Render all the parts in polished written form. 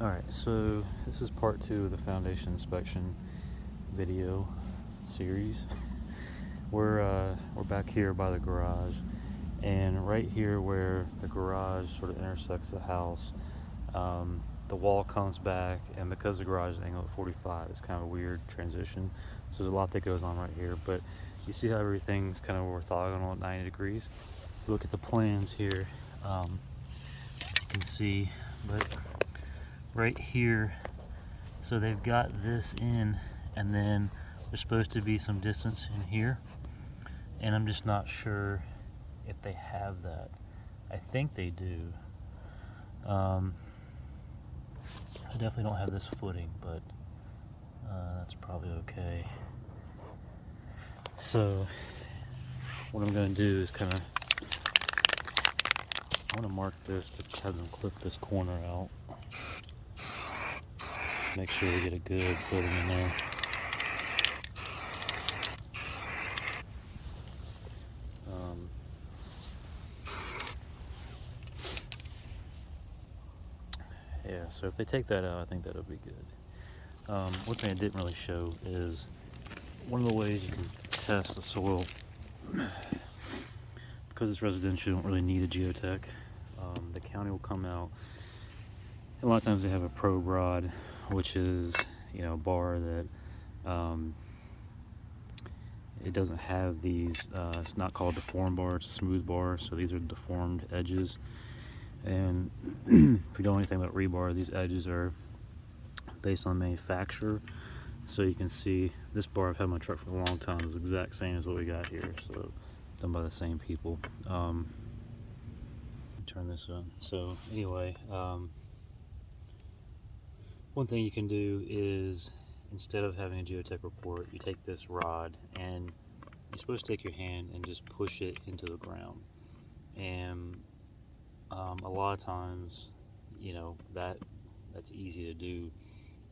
Alright, so this is part 2 of the foundation inspection video series. We're back here by the garage, and right here where the garage sort of intersects the house, the wall comes back, and because the garage is angled at 45, it's kind of a weird transition. So there's a lot that goes on right here, but you see how everything's kind of orthogonal at 90 degrees? If you look at the plans here, you can see, but right here, so they've got this in, and then there's supposed to be some distance in here, and I'm just not sure if they have that. I think they do. I definitely don't have this footing, but that's probably okay. So what I'm going to do is I want to mark this to have them clip this corner out. Make sure we get a good footing in there. Yeah, so if they take that out, I think that'll be good. One thing I didn't really show is one of the ways you can test the soil. Because it's residential, you don't really need a geotech. The county will come out. A lot of times they have a probe rod, which is, a bar that it doesn't have these. It's not called deformed bar; it's a smooth bar. So these are deformed edges. And if you know anything about rebar, these edges are based on manufacturer. So you can see this bar, I've had my truck for a long time, is the exact same as what we got here. So done by the same people. Turn this on. So anyway, one thing you can do is, instead of having a geotech report, you take this rod and you're supposed to take your hand and just push it into the ground. And a lot of times, that's easy to do.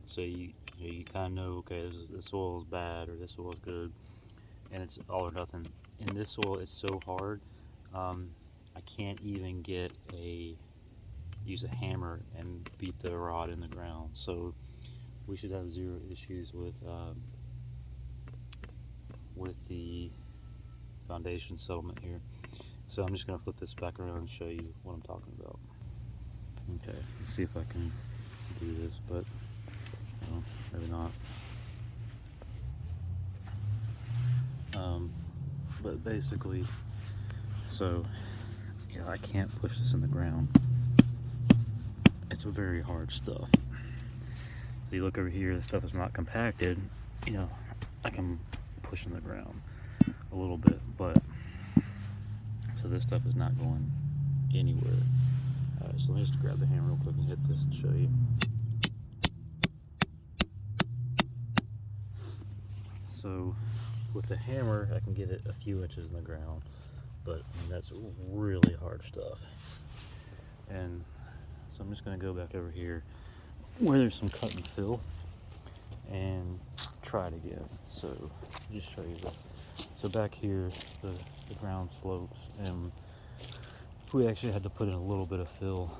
So you kind of know, okay, this soil is bad or this soil is good, and it's all or nothing. In this soil, it's so hard. I can't even use a hammer and beat the rod in the ground. So we should have zero issues with the foundation settlement here. So I'm just going to flip this back around and show you what I'm talking about. Okay, let's see if I can do this, but maybe not. But basically, so I can't push this in the ground. It's very hard stuff. So you look over here, the stuff is not compacted. I can push in the ground a little bit, but so this stuff is not going anywhere. Alright, so let me just grab the hammer real quick and hit this and show you. So with the hammer, I can get it a few inches in the ground, but that's really hard stuff. And so I'm just going to go back over here where there's some cut and fill and try it again. So just show you this. So back here, the ground slopes, and we actually had to put in a little bit of fill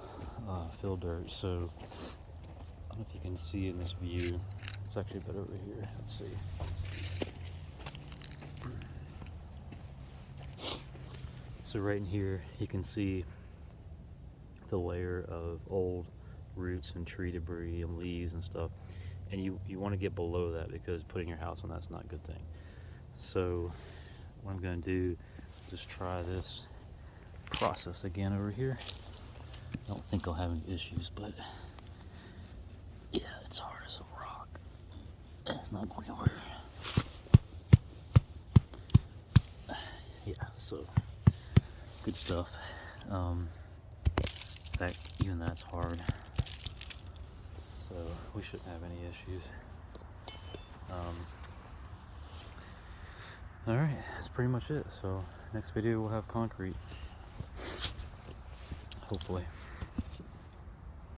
dirt. So I don't know if you can see in this view. It's actually better over here. Let's see. So right in here, you can see the layer of old roots and tree debris and leaves and stuff. And you want to get below that, because putting your house on that's not a good thing. So what I'm going to do is just try this process again over here. I don't think I'll have any issues, but yeah, it's hard as a rock. It's not going anywhere. Yeah, so good stuff. In fact, even that's hard. So we shouldn't have any issues. Alright, that's pretty much it. So next video we'll have concrete. Hopefully.